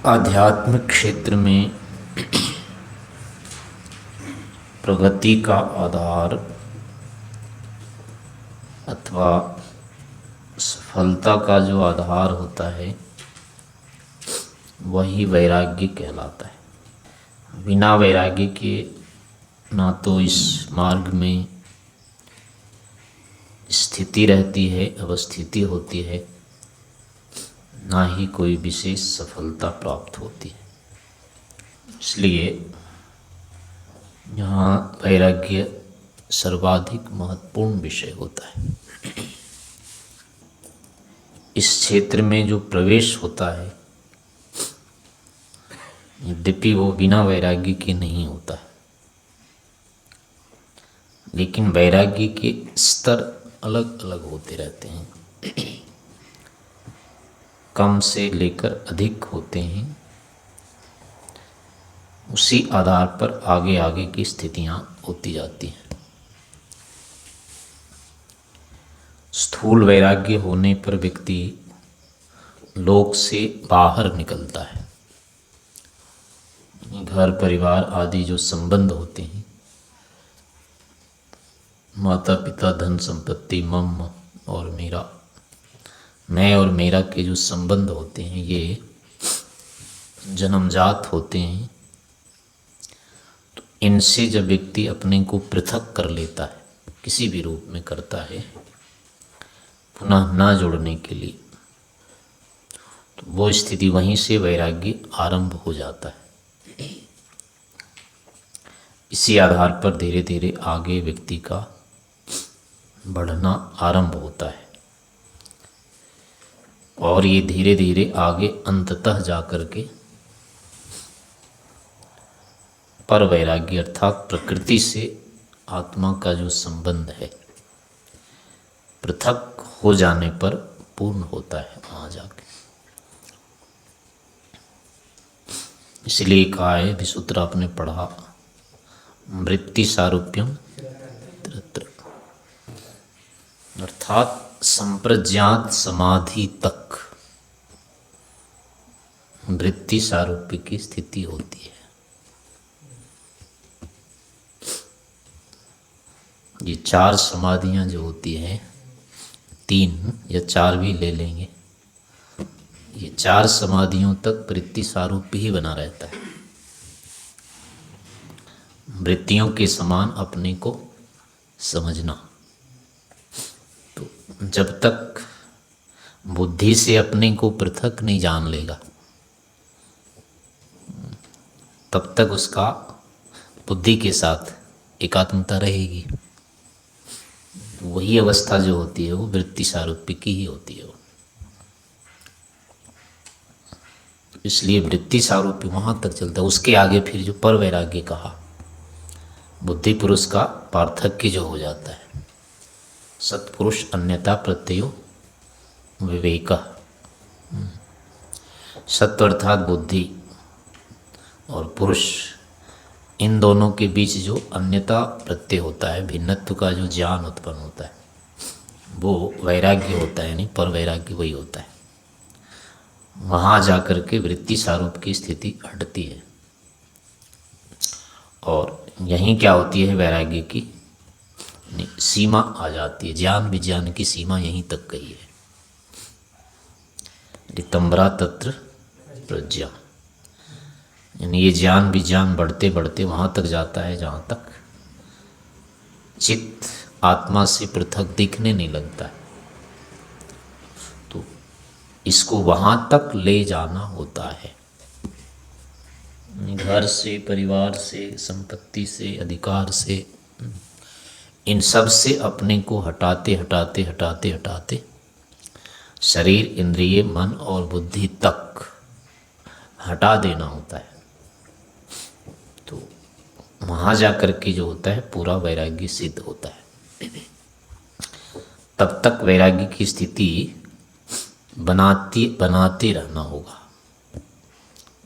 आध्यात्मिक क्षेत्र में प्रगति का आधार अथवा सफलता का जो आधार होता है वही वैराग्य कहलाता है। बिना वैराग्य के ना तो इस मार्ग में स्थिति रहती है, अवस्थिति होती है, ना ही कोई विशेष सफलता प्राप्त होती है। इसलिए यहाँ वैराग्य सर्वाधिक महत्वपूर्ण विषय होता है। इस क्षेत्र में जो प्रवेश होता है, यद्यपि वो बिना वैराग्य के नहीं होता है, लेकिन वैराग्य के स्तर अलग अलग होते रहते हैं, कम से लेकर अधिक होते हैं। उसी आधार पर आगे आगे की स्थितियां होती जाती हैं। स्थूल वैराग्य होने पर व्यक्ति लोक से बाहर निकलता है। घर परिवार आदि जो संबंध होते हैं, माता पिता धन संपत्ति मम और मेरा, मैं और मेरा के जो संबंध होते हैं ये जन्मजात होते हैं। तो इनसे जब व्यक्ति अपने को पृथक कर लेता है, किसी भी रूप में करता है पुनः ना जुड़ने के लिए, तो वो स्थिति वहीं से वैराग्य आरंभ हो जाता है। इसी आधार पर धीरे धीरे आगे व्यक्ति का बढ़ना आरंभ होता है और ये धीरे धीरे आगे अंततः जाकर के पर वैराग्य अर्थात प्रकृति से आत्मा का जो संबंध है पृथक हो जाने पर पूर्ण होता है वहाँ जाके। इसलिए कहा है, विसूत्र आपने पढ़ा, वृत्ति सारूप्यम तत्र, अर्थात संप्रज्ञात समाधि तक वृत्ति सारूप्य की स्थिति होती है। ये चार समाधियां जो होती हैं, 3 या 4 भी ले लेंगे, ये 4 समाधियों तक वृत्ति सारूप्य ही बना रहता है। वृत्तियों के समान अपने को समझना। तो जब तक बुद्धि से अपने को पृथक नहीं जान लेगा तब तक उसका बुद्धि के साथ एकात्मता रहेगी। वही अवस्था जो होती है वो वृत्ति सारूप्य की ही होती है। इसलिए वृत्ति सारूप्य वहाँ तक चलता है। उसके आगे फिर जो पर वैराग्य कहा, बुद्धि पुरुष का पार्थक्य जो हो जाता है, सत्पुरुष अन्यथा प्रत्ययो विवेक। सत्व अर्थात बुद्धि और पुरुष, इन दोनों के बीच जो अन्यता प्रत्यय होता है, भिन्नत्व का जो ज्ञान उत्पन्न होता है, वो वैराग्य होता है, यानी पर वैराग्य वही होता है। वहाँ जाकर के वृत्ति सारूप की स्थिति हटती है और यहीं क्या होती है, वैराग्य की सीमा आ जाती है। ज्ञान विज्ञान की सीमा यहीं तक गई है। रितंबरा तत्र प्रज्ञा, यानी ये ज्ञान विज्ञान बढ़ते बढ़ते वहाँ तक जाता है जहाँ तक चित्त आत्मा से पृथक दिखने नहीं लगता है। तो इसको वहाँ तक ले जाना होता है। घर से, परिवार से, संपत्ति से, अधिकार से, इन सब से अपने को हटाते हटाते हटाते हटाते शरीर, इंद्रिय, मन और बुद्धि तक हटा देना होता है। तो वहाँ जाकर के जो होता है पूरा वैराग्य सिद्ध होता है। तब तक वैराग्य की स्थिति बनाते रहना होगा।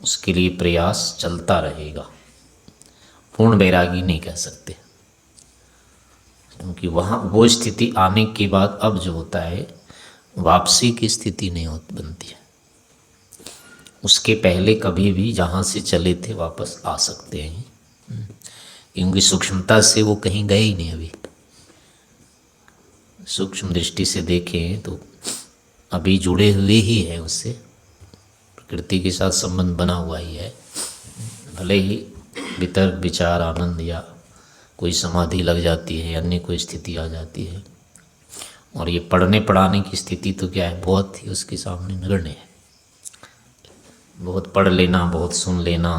उसके लिए प्रयास चलता रहेगा। पूर्ण वैरागी नहीं कह सकते, क्योंकि वहाँ वो स्थिति आने के बाद अब जो होता है वापसी की स्थिति नहीं बनती है। उसके पहले कभी भी जहाँ से चले थे वापस आ सकते हैं, क्योंकि सूक्ष्मता से वो कहीं गए ही नहीं। अभी सूक्ष्म दृष्टि से देखें तो अभी जुड़े हुए ही हैं उससे, प्रकृति के साथ संबंध बना हुआ ही है। भले ही वितर्क विचार आनंद या कोई समाधि लग जाती है, अन्य कोई स्थिति आ जाती है, और ये पढ़ने पढ़ाने की स्थिति तो क्या है, बहुत ही उसके सामने नगण्य है। बहुत पढ़ लेना, बहुत सुन लेना,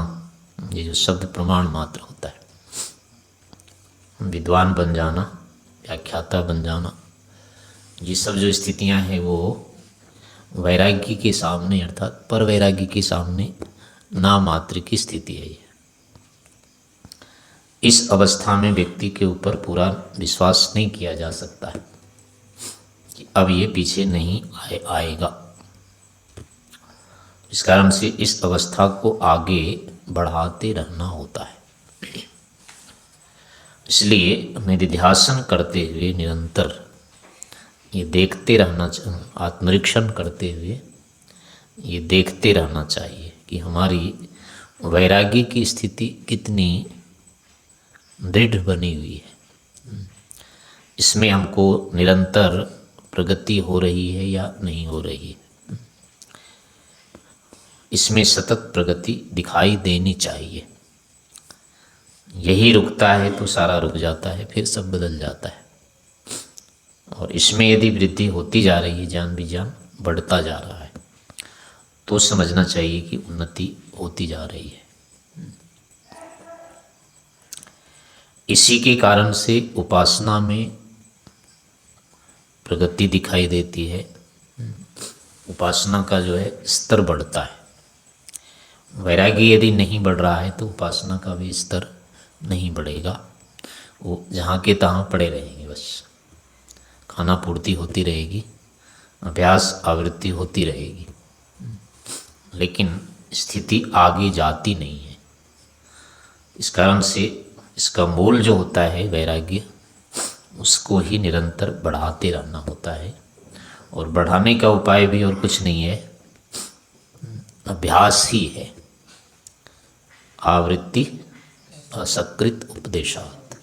ये जो शब्द प्रमाण मात्र होता है। विद्वान बन जाना, व्याख्याता बन जाना, ये सब जो स्थितियां हैं वो वैराग्य के सामने अर्थात पर वैराग्य के सामने ना मात्र की स्थिति है। ये इस अवस्था में व्यक्ति के ऊपर पूरा विश्वास नहीं किया जा सकता है कि अब ये पीछे नहीं आएगा। इस कारण से इस अवस्था को आगे बढ़ाते रहना होता है। इसलिए निधिध्यासन करते हुए निरंतर ये देखते रहना, आत्मनिरीक्षण करते हुए ये देखते रहना चाहिए कि हमारी वैराग्य की स्थिति कितनी दृढ़ बनी हुई है, इसमें हमको निरंतर प्रगति हो रही है या नहीं हो रही है। इसमें सतत प्रगति दिखाई देनी चाहिए। यही रुकता है तो सारा रुक जाता है, फिर सब बदल जाता है। और इसमें यदि वृद्धि होती जा रही है, ज्ञान विज्ञान बढ़ता जा रहा है, तो समझना चाहिए कि उन्नति होती जा रही है। इसी के कारण से उपासना में प्रगति दिखाई देती है। उपासना का जो है स्तर बढ़ता है। वैराग्य यदि नहीं बढ़ रहा है तो उपासना का भी स्तर नहीं बढ़ेगा। वो जहाँ के तहाँ पड़े रहेंगे, बस खाना पूर्ति होती रहेगी, अभ्यास आवृत्ति होती रहेगी, लेकिन स्थिति आगे जाती नहीं है। इस कारण से इसका मूल जो होता है वैराग्य, उसको ही निरंतर बढ़ाते रहना होता है। और बढ़ाने का उपाय भी और कुछ नहीं है, अभ्यास ही है। आवृत्ति असकृत उपदेशात्।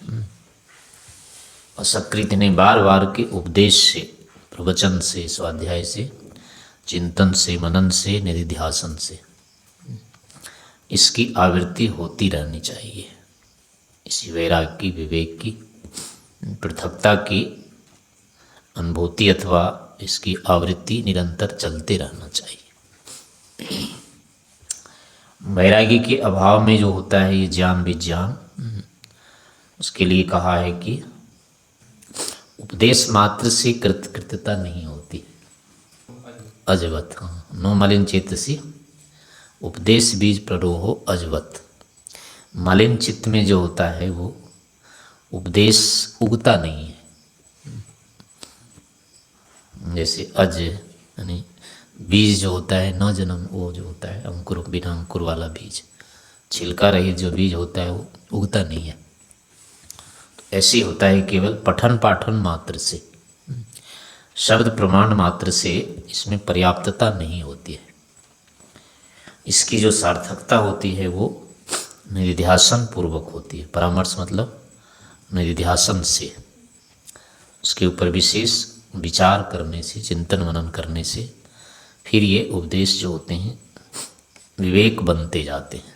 असकृत ने बार बार के उपदेश से, प्रवचन से, स्वाध्याय से, चिंतन से, मनन से, निधिध्यासन से इसकी आवृत्ति होती रहनी चाहिए। इसी वैराग्य की, विवेक की, पृथकता की अनुभूति अथवा इसकी आवृत्ति निरंतर चलते रहना चाहिए। वैराग्य के अभाव में जो होता है ये ज्ञान विज्ञान, उसके लिए कहा है कि उपदेश मात्र से कृतकृत्यता नहीं होती। अजवत, हाँ, नो मलिन चेतसी उपदेश बीज प्ररोहो अजवत। मलिन चित्त में जो होता है वो उपदेश उगता नहीं है। जैसे अज यानी बीज जो होता है न जन्म, वो जो होता है अंकुर, बिना अंकुर वाला बीज, छिलका रहित जो बीज होता है वो उगता नहीं है। तो ऐसे होता है केवल पठन पाठन मात्र से, शब्द प्रमाण मात्र से इसमें पर्याप्तता नहीं होती है। इसकी जो सार्थकता होती है वो निधिध्यासन पूर्वक होती है। परामर्श मतलब निधिध्यासन से, उसके ऊपर विशेष विचार करने से, चिंतन मनन करने से फिर ये उपदेश जो होते हैं विवेक बनते जाते हैं।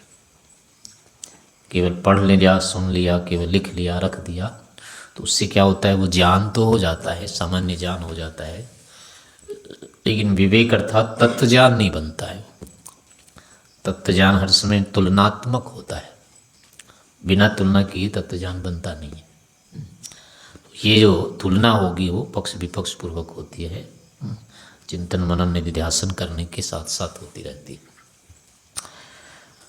केवल पढ़ लिया, सुन लिया, केवल लिख लिया, रख दिया, तो उससे क्या होता है, वो ज्ञान तो हो जाता है, सामान्य ज्ञान हो जाता है, लेकिन विवेक अर्थात तत्व ज्ञान नहीं बनता है। तत्व ज्ञान हर समय तुलनात्मक होता है, बिना तुलना किए तत्व ज्ञान बनता नहीं है। ये जो तुलना होगी वो पक्ष विपक्ष पूर्वक होती है, चिंतन मनन निधिध्यासन करने के साथ साथ होती रहती है।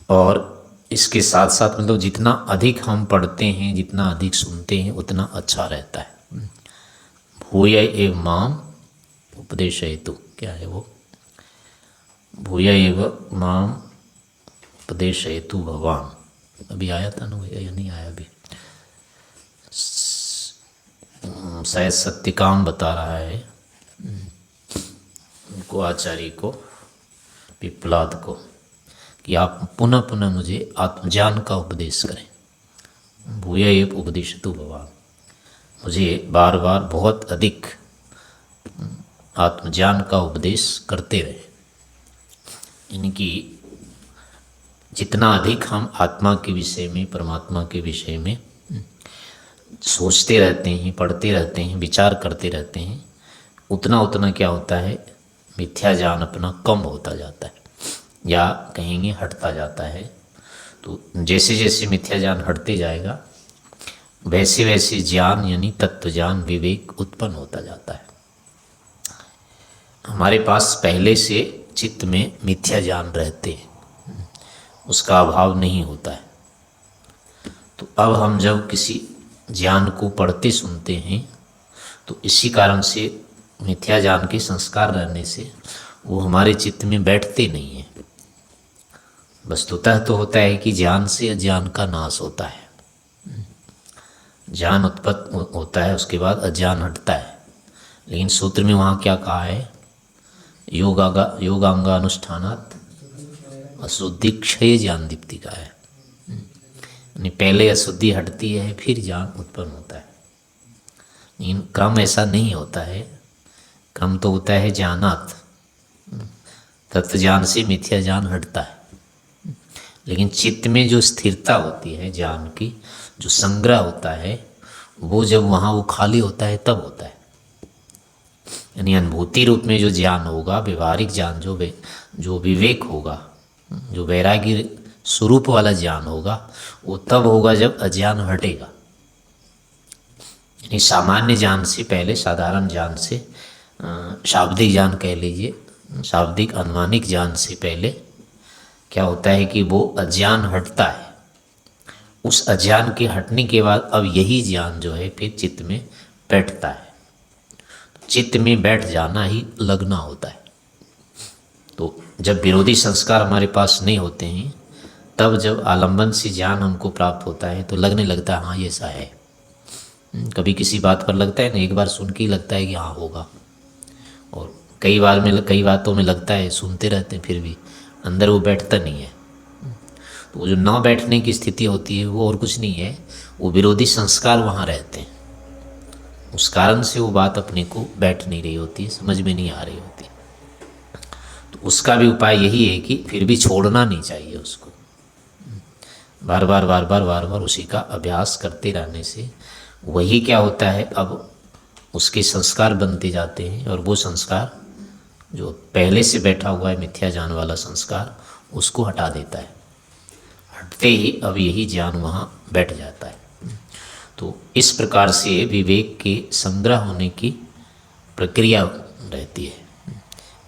और इसके साथ साथ मतलब जितना अधिक हम पढ़ते हैं, जितना अधिक सुनते हैं, उतना अच्छा रहता है। भूय एव माम उपदेशयतु, क्या है वो, भूय एव माम उपदेशयतु भगवान। अभी आया था ना या नहीं आया अभी, शायद सत्यकाम बता रहा है उनको, आचार्य को, पिप्लाद को, कि आप पुनः पुनः मुझे आत्मज्ञान का उपदेश करें। भूय एव उपदिशतु भवान्, मुझे बार बार बहुत अधिक आत्मज्ञान का उपदेश करते रहे। इनकी जितना अधिक हम आत्मा के विषय में, परमात्मा के विषय में सोचते रहते हैं, पढ़ते रहते हैं, विचार करते रहते हैं, उतना उतना क्या होता है, मिथ्या ज्ञान अपना कम होता जाता है, या कहेंगे हटता जाता है। तो जैसे जैसे मिथ्या ज्ञान हटते जाएगा वैसे वैसे ज्ञान यानी तत्व ज्ञान, विवेक उत्पन्न होता जाता है। हमारे पास पहले से चित्त में मिथ्या ज्ञान रहते हैं, उसका अभाव नहीं होता है। तो अब हम जब किसी ज्ञान को पढ़ते सुनते हैं तो इसी कारण से मिथ्या ज्ञान के संस्कार रहने से वो हमारे चित्त में बैठते नहीं हैं। वस्तुतः तो होता है कि ज्ञान से अज्ञान का नाश होता है, ज्ञान उत्पन्न होता है, उसके बाद अज्ञान हटता है। लेकिन सूत्र में वहाँ क्या कहा है, योगांगानुष्ठानात् अशुद्धि क्षय ज्ञान दीप्ति का है। यानी पहले अशुद्धि हटती है फिर ज्ञान उत्पन्न होता है। लेकिन क्रम ऐसा नहीं होता है, क्रम तो होता है ज्ञानात्, तत्व ज्ञान से मिथ्या ज्ञान हटता है। लेकिन चित्त में जो स्थिरता होती है ज्ञान की, जो संग्रह होता है, वो जब वहाँ वो खाली होता है तब होता है। यानी अनुभूति रूप में जो ज्ञान होगा, व्यवहारिक ज्ञान, जो विवेक होगा, जो वैराग्य स्वरूप वाला ज्ञान होगा, वो तब होगा जब अज्ञान हटेगा। यानी सामान्य ज्ञान से पहले, साधारण ज्ञान से, शाब्दिक ज्ञान कह लीजिए, शाब्दिक अनुमानिक ज्ञान से पहले क्या होता है कि वो अज्ञान हटता है। उस अज्ञान के हटने के बाद अब यही ज्ञान जो है फिर चित्त में बैठता है। चित्त में बैठ जाना ही लगना होता है। तो जब विरोधी संस्कार हमारे पास नहीं होते हैं, तब जब आलंबन से ज्ञान हमको प्राप्त होता है तो लगने लगता है हाँ ये ऐसा है। कभी किसी बात पर लगता है ना, एक बार सुन के ही लगता है कि हाँ होगा, और कई बातों में लगता है, सुनते रहते हैं फिर भी अंदर वो बैठता नहीं है। तो वो जो ना बैठने की स्थिति होती है वो और कुछ नहीं है, वो विरोधी संस्कार वहाँ रहते हैं। उस कारण से वो बात अपने को बैठ नहीं रही होती है, समझ में नहीं आ रही होती। तो उसका भी उपाय यही है कि फिर भी छोड़ना नहीं चाहिए उसको, बार बार उसी का अभ्यास करते रहने से वही क्या होता है, अब उसके संस्कार बनते जाते हैं, और वो संस्कार जो पहले से बैठा हुआ है मिथ्या ज्ञान वाला संस्कार, उसको हटा देता है। हटते ही अब यही ज्ञान वहाँ बैठ जाता है। तो इस प्रकार से विवेक के संग्रह होने की प्रक्रिया रहती है।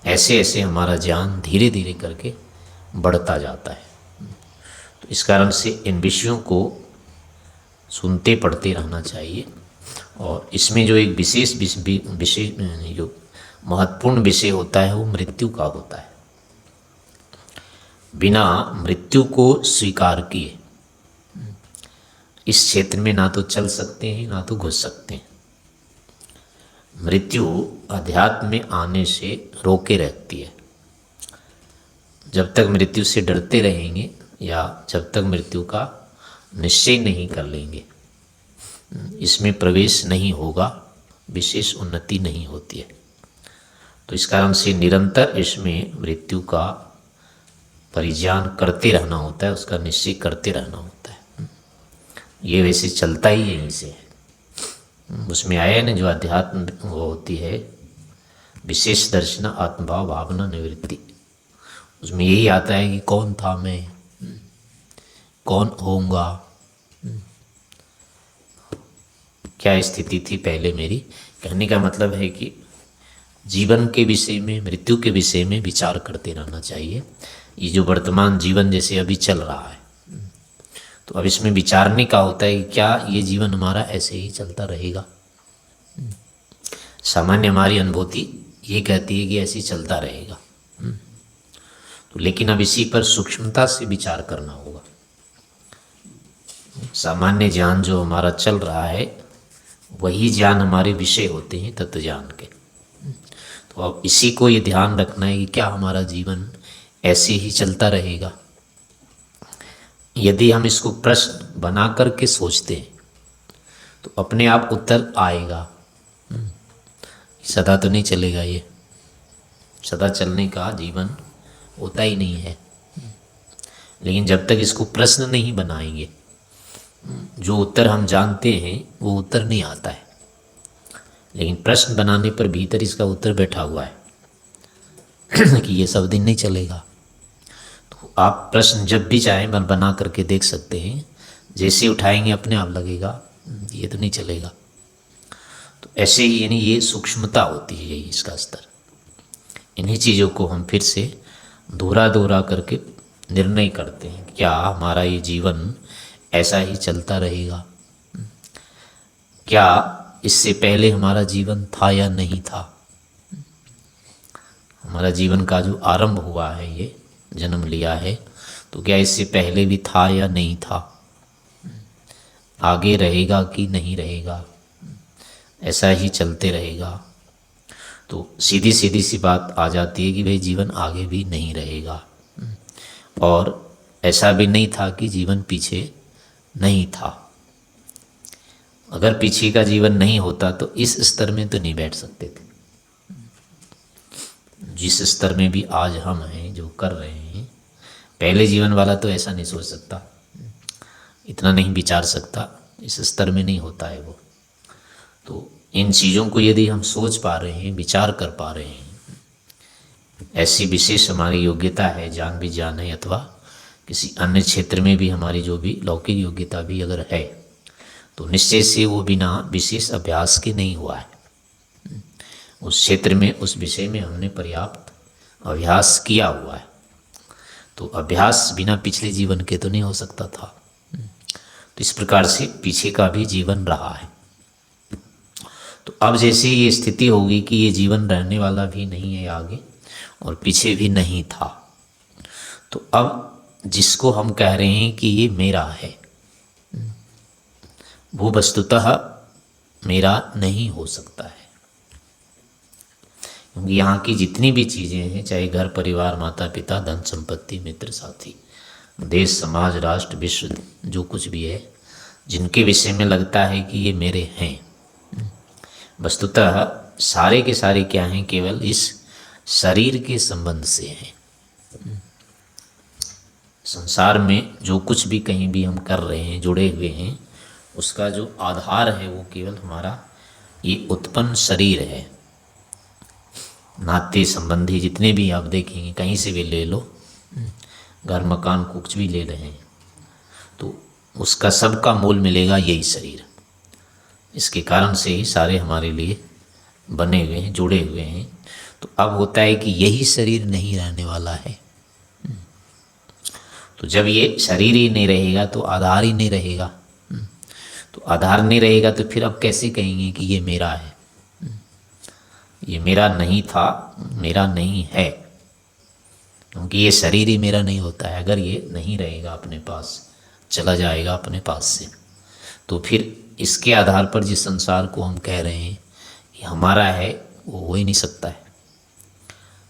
ऐसे ऐसे हमारा ज्ञान धीरे धीरे करके बढ़ता जाता है। तो इस कारण से इन विषयों को सुनते पढ़ते रहना चाहिए। और इसमें जो एक विशेष विषय जो महत्वपूर्ण विषय होता है वो मृत्यु का होता है। बिना मृत्यु को स्वीकार किए इस क्षेत्र में ना तो चल सकते हैं ना तो घुस सकते हैं। मृत्यु अध्यात्म में आने से रोके रखती है। जब तक मृत्यु से डरते रहेंगे या जब तक मृत्यु का निश्चय नहीं कर लेंगे, इसमें प्रवेश नहीं होगा, विशेष उन्नति नहीं होती है। तो इस कारण से निरंतर इसमें मृत्यु का परिज्ञान करते रहना होता है, उसका निश्चय करते रहना होता है। ये वैसे चलता ही यहीं से है। उसमें आया ना जो अध्यात्म वो होती है विशेष दर्शन आत्मभाव भावना निवृत्ति, उसमें यही आता है कि कौन था मैं, कौन होऊंगा, क्या स्थिति थी पहले मेरी। कहने का मतलब है कि जीवन के विषय में, मृत्यु के विषय में विचार करते रहना चाहिए। ये जो वर्तमान जीवन जैसे अभी चल रहा है, तो अब इसमें विचारने का होता है कि क्या ये जीवन हमारा ऐसे ही चलता रहेगा। सामान्य हमारी अनुभूति ये कहती है कि ऐसे ही चलता रहेगा, तो लेकिन अब इसी पर सूक्ष्मता से विचार करना होगा। सामान्य ज्ञान जो हमारा चल रहा है वही ज्ञान हमारे विषय होते हैं तत्व ज्ञान के। तो अब इसी को ये ध्यान रखना है कि क्या हमारा जीवन ऐसे ही चलता रहेगा। यदि हम इसको प्रश्न बना करके सोचते हैं तो अपने आप उत्तर आएगा। सदा तो नहीं चलेगा ये, सदा चलने का जीवन होता ही नहीं है। लेकिन जब तक इसको प्रश्न नहीं बनाएंगे, जो उत्तर हम जानते हैं वो उत्तर नहीं आता है। लेकिन प्रश्न बनाने पर भीतर इसका उत्तर बैठा हुआ है कि ये सब दिन नहीं चलेगा। तो आप प्रश्न जब भी चाहें मन बना करके देख सकते हैं, जैसे उठाएंगे अपने आप लगेगा ये तो नहीं चलेगा। तो ऐसे ही यानी ये सूक्ष्मता होती है, यही इसका स्तर। इन्हीं चीज़ों को हम फिर से दोहरा दोहरा करके निर्णय करते हैं, क्या हमारा ये जीवन ऐसा ही चलता रहेगा? क्या इससे पहले हमारा जीवन था या नहीं था? हमारा जीवन का जो आरंभ हुआ है, ये जन्म लिया है, तो क्या इससे पहले भी था या नहीं था? आगे रहेगा कि नहीं रहेगा? ऐसा ही चलते रहेगा? तो सीधी सीधी सी बात आ जाती है कि भाई जीवन आगे भी नहीं रहेगा, और ऐसा भी नहीं था कि जीवन पीछे नहीं था। अगर पीछे का जीवन नहीं होता तो इस स्तर में तो नहीं बैठ सकते थे। जिस स्तर में भी आज हम हैं, जो कर रहे हैं, पहले जीवन वाला तो ऐसा नहीं सोच सकता, इतना नहीं विचार सकता, इस स्तर में नहीं होता है वो। तो इन चीज़ों को यदि हम सोच पा रहे हैं, विचार कर पा रहे हैं, ऐसी विशेष हमारी योग्यता है, जान भी जान है, अथवा किसी अन्य क्षेत्र में भी हमारी जो भी लौकिक योग्यता भी अगर है, तो निश्चय से वो बिना विशेष अभ्यास के नहीं हुआ है। उस क्षेत्र में, उस विषय में हमने पर्याप्त अभ्यास किया हुआ है। तो अभ्यास बिना पिछले जीवन के तो नहीं हो सकता था। तो इस प्रकार से पीछे का भी जीवन रहा है। तो अब जैसे ये स्थिति होगी कि ये जीवन रहने वाला भी नहीं है आगे, और पीछे भी नहीं था, तो अब जिसको हम कह रहे हैं कि ये मेरा है, वो वस्तुतः मेरा नहीं हो सकता है। क्योंकि यहाँ की जितनी भी चीज़ें हैं, चाहे घर परिवार, माता पिता, धन संपत्ति, मित्र साथी, देश समाज राष्ट्र विश्व, जो कुछ भी है, जिनके विषय में लगता है कि ये मेरे हैं, वस्तुतः सारे के सारे क्या हैं? केवल इस शरीर के संबंध से हैं। संसार में जो कुछ भी कहीं भी हम कर रहे हैं, जुड़े हुए हैं, उसका जो आधार है वो केवल हमारा ये उत्पन्न शरीर है। नाते संबंधी जितने भी आप देखेंगे, कहीं से भी ले लो, घर मकान कुछ भी ले रहे हैं, तो उसका सबका मूल मिलेगा यही शरीर। इसके कारण से ही सारे हमारे लिए बने हुए हैं, जुड़े हुए हैं। तो अब होता है कि यही शरीर नहीं रहने वाला है। तो जब ये शरीर ही नहीं रहेगा तो आधार ही नहीं रहेगा। तो आधार नहीं रहेगा तो फिर अब कैसे कहेंगे कि ये मेरा है? ये मेरा नहीं था, मेरा नहीं है, क्योंकि ये शरीर ही मेरा नहीं होता है। अगर ये नहीं रहेगा, अपने पास चला जाएगा अपने पास से, तो फिर इसके आधार पर जिस संसार को हम कह रहे हैं ये हमारा है, वो हो ही नहीं सकता है।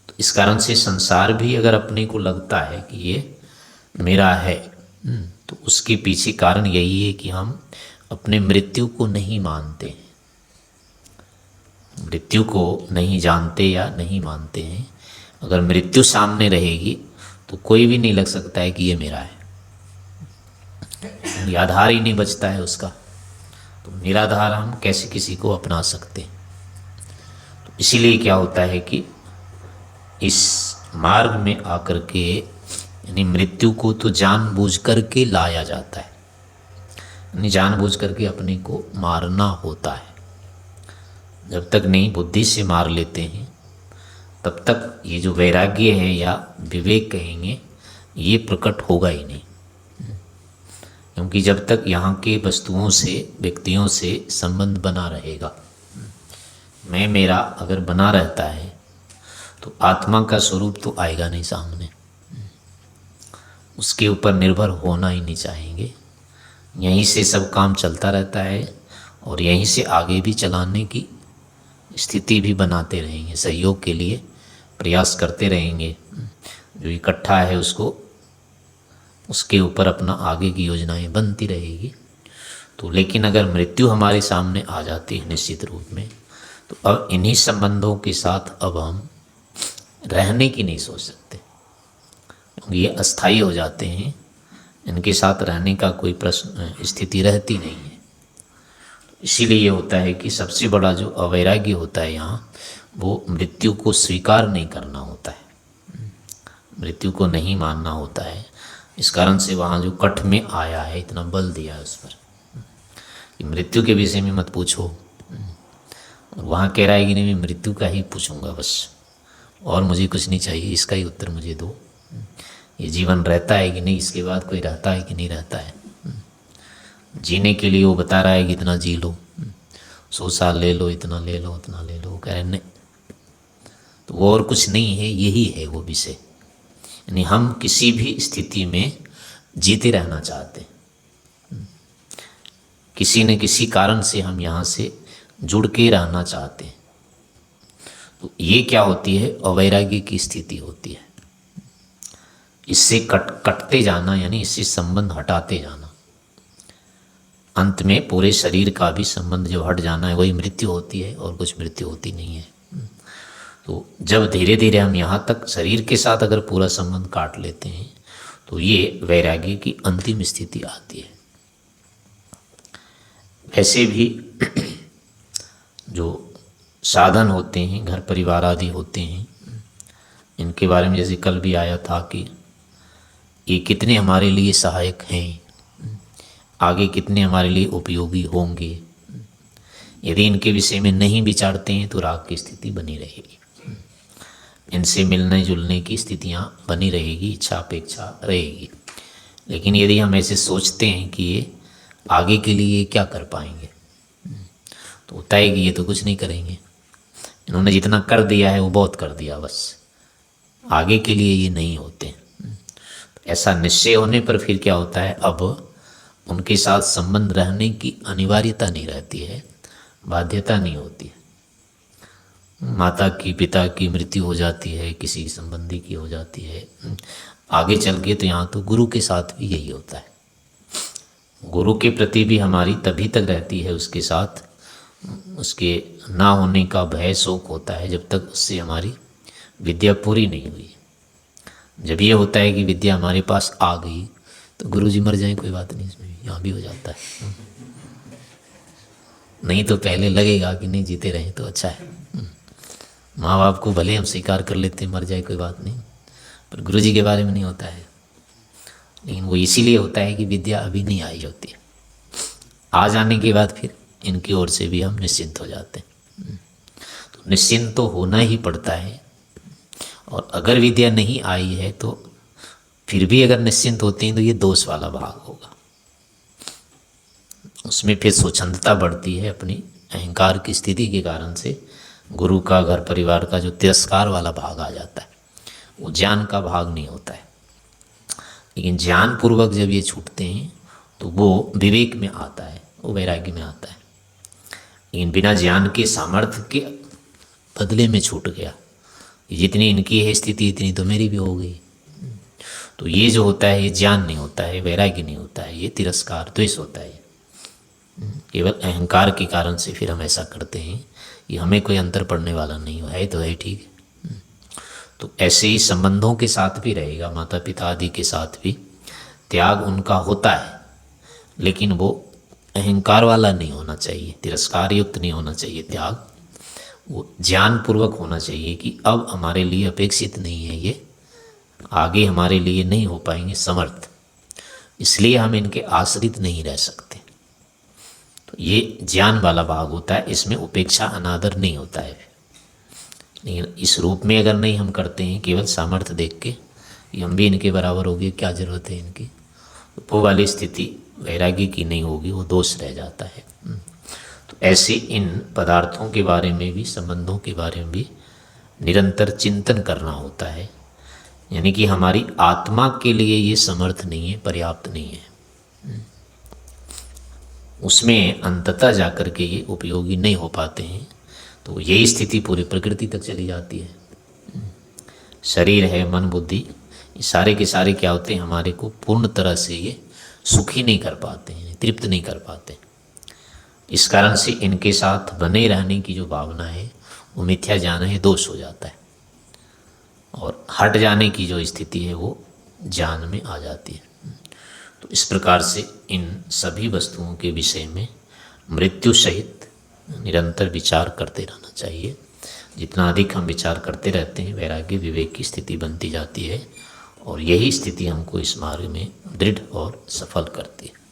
तो इस कारण से संसार भी अगर अपने को लगता है कि ये मेरा है, तो उसके पीछे कारण यही है कि हम अपने मृत्यु को नहीं मानते, मृत्यु को नहीं जानते या नहीं मानते हैं। अगर मृत्यु सामने रहेगी तो कोई भी नहीं लग सकता है कि ये मेरा है, ये आधार ही नहीं बचता है उसका। तो निराधार हम कैसे किसी को अपना सकते हैं? तो इसीलिए क्या होता है कि इस मार्ग में आकर के, यानी मृत्यु को तो जानबूझ करके लाया जाता है, यानी जानबूझ करके अपने को मारना होता है। जब तक नहीं बुद्धि से मार लेते हैं, तब तक ये जो वैराग्य है या विवेक कहेंगे, ये प्रकट होगा ही नहीं। क्योंकि जब तक यहाँ के वस्तुओं से, व्यक्तियों से संबंध बना रहेगा, मैं मेरा अगर बना रहता है, तो आत्मा का स्वरूप तो आएगा नहीं सामने। उसके ऊपर निर्भर होना ही नहीं चाहेंगे। यहीं से सब काम चलता रहता है, और यहीं से आगे भी चलाने की स्थिति भी बनाते रहेंगे, सहयोग के लिए प्रयास करते रहेंगे। जो इकट्ठा है उसको उसके ऊपर अपना आगे की योजनाएं बनती रहेगी। तो लेकिन अगर मृत्यु हमारे सामने आ जाती है निश्चित रूप में, तो अब इन्हीं संबंधों के साथ अब हम रहने की नहीं सोच सकते, क्योंकि ये अस्थायी हो जाते हैं, इनके साथ रहने का कोई प्रश्न स्थिति रहती नहीं है। इसीलिए ये होता है कि सबसे बड़ा जो अवैराग्य होता है यहाँ, वो मृत्यु को स्वीकार नहीं करना होता है, मृत्यु को नहीं मानना होता है। इस कारण से वहाँ जो कठ में आया है, इतना बल दिया है उस पर कि मृत्यु के विषय में मत पूछो। और वहाँ कह रहा है कि नहीं, मैं मृत्यु का ही पूछूंगा बस, और मुझे कुछ नहीं चाहिए, इसका ही उत्तर मुझे दो। ये जीवन रहता है कि नहीं, इसके बाद कोई रहता है कि नहीं रहता है। जीने के लिए वो बता रहा है कि इतना जी लो, 100 साल ले लो, इतना ले लो, उतना ले लो, कह रहे नहीं, तो वो और कुछ नहीं है, यही है वो विषय। यानी हम किसी भी स्थिति में जीते रहना चाहते हैं, किसी न किसी कारण से हम यहाँ से जुड़ के रहना चाहते हैं। तो ये क्या होती है, अवैराग्य की स्थिति होती है। इससे कटते जाना, यानी इससे संबंध हटाते जाना। अंत में पूरे शरीर का भी संबंध जब हट जाना है, वही मृत्यु होती है, और कुछ मृत्यु होती नहीं है। तो जब धीरे धीरे हम यहाँ तक शरीर के साथ अगर पूरा संबंध काट लेते हैं, तो ये वैराग्य की अंतिम स्थिति आती है। ऐसे भी जो साधन होते हैं, घर परिवार आदि होते हैं, इनके बारे में जैसे कल भी आया था कि ये कितने हमारे लिए सहायक हैं, आगे कितने हमारे लिए उपयोगी होंगे। यदि इनके विषय में नहीं विचारते हैं तो राग की स्थिति बनी रहेगी, इनसे मिलने जुलने की स्थितियाँ बनी रहेगी, इच्छा अपेक्षा रहेगी। लेकिन यदि हम ऐसे सोचते हैं कि ये आगे के लिए क्या कर पाएंगे, तो होता है कि ये तो कुछ नहीं करेंगे, इन्होंने जितना कर दिया है वो बहुत कर दिया, बस आगे के लिए ये नहीं होते। ऐसा निश्चय होने पर फिर क्या होता है, अब उनके साथ संबंध रहने की अनिवार्यता नहीं रहती है, बाध्यता नहीं होती है। माता की, पिता की मृत्यु हो जाती है, किसी संबंधी की हो जाती है, आगे चल के तो यहाँ तो गुरु के साथ भी यही होता है। गुरु के प्रति भी हमारी तभी तक रहती है, उसके साथ उसके ना होने का भय शोक होता है, जब तक उससे हमारी विद्या पूरी नहीं हुई। जब ये होता है कि विद्या हमारे पास आ गई, तो गुरु जी मर जाए कोई बात नहीं, इसमें यहाँ भी हो जाता है। नहीं तो पहले लगेगा कि नहीं, जीते रहें तो अच्छा है। माँ बाप को भले हम स्वीकार कर लेते हैं, मर जाए कोई बात नहीं, पर गुरु जी के बारे में नहीं होता है। लेकिन वो इसीलिए होता है कि विद्या अभी नहीं आई होती है, आ जाने के बाद फिर इनकी ओर से भी हम निश्चिंत हो जाते हैं। तो निश्चिंत तो होना ही पड़ता है, और अगर विद्या नहीं आई है तो फिर भी अगर निश्चिंत होते हैं तो ये दोष वाला भाग होगा, उसमें फिर स्वच्छंदता बढ़ती है। अपनी अहंकार की स्थिति के कारण से गुरु का, घर परिवार का जो तिरस्कार वाला भाग आ जाता है, वो ज्ञान का भाग नहीं होता है। लेकिन ज्ञान पूर्वक जब ये छूटते हैं तो वो विवेक में आता है, वो वैराग्य में आता है। लेकिन बिना ज्ञान के सामर्थ्य के बदले में छूट गया, जितनी इनकी है स्थिति इतनी तो मेरी भी हो गई। तो ये जो होता है, ये ज्ञान नहीं होता है, वैराग्य नहीं होता है, ये तिरस्कार द्वेष होता है। केवल अहंकार के कारण से फिर हम ऐसा करते हैं कि हमें कोई अंतर पड़ने वाला नहीं है, तो है ठीक है। तो ऐसे ही संबंधों के साथ भी रहेगा, माता पिता आदि के साथ भी त्याग उनका होता है, लेकिन वो अहंकार वाला नहीं होना चाहिए, तिरस्कार युक्त नहीं होना चाहिए त्याग। वो ज्ञान पूर्वक होना चाहिए कि अब हमारे लिए अपेक्षित नहीं है, ये आगे हमारे लिए नहीं हो पाएंगे समर्थ, इसलिए हम इनके आश्रित नहीं रह सकते। तो ये ज्ञान वाला भाग होता है, इसमें उपेक्षा अनादर नहीं होता है। लेकिन इस रूप में अगर नहीं हम करते हैं, केवल सामर्थ्य देख के कि हम भी इनके बराबर हो गए, क्या ज़रूरत है इनकी, तो वो वाली स्थिति वैराग्य की नहीं होगी, वो दोष रह जाता है। तो ऐसे इन पदार्थों के बारे में भी, संबंधों के बारे में भी निरंतर चिंतन करना होता है। यानी कि हमारी आत्मा के लिए ये समर्थ नहीं है, पर्याप्त नहीं है, उसमें अंततः जाकर के ये उपयोगी नहीं हो पाते हैं। तो यही स्थिति पूरी प्रकृति तक चली जाती है। शरीर है, मन बुद्धि, सारे के सारे क्या होते हैं, हमारे को पूर्ण तरह से ये सुखी नहीं कर पाते हैं, तृप्त नहीं कर पाते। इस कारण से इनके साथ बने रहने की जो भावना है वो मिथ्या ज्ञान है, दोष हो जाता है, और हट जाने की जो स्थिति है वो ज्ञान में आ जाती है। तो इस प्रकार से इन सभी वस्तुओं के विषय में मृत्यु सहित निरंतर विचार करते रहना चाहिए। जितना अधिक हम विचार करते रहते हैं, वैराग्य विवेक की स्थिति बनती जाती है, और यही स्थिति हमको इस मार्ग में दृढ़ और सफल करती है।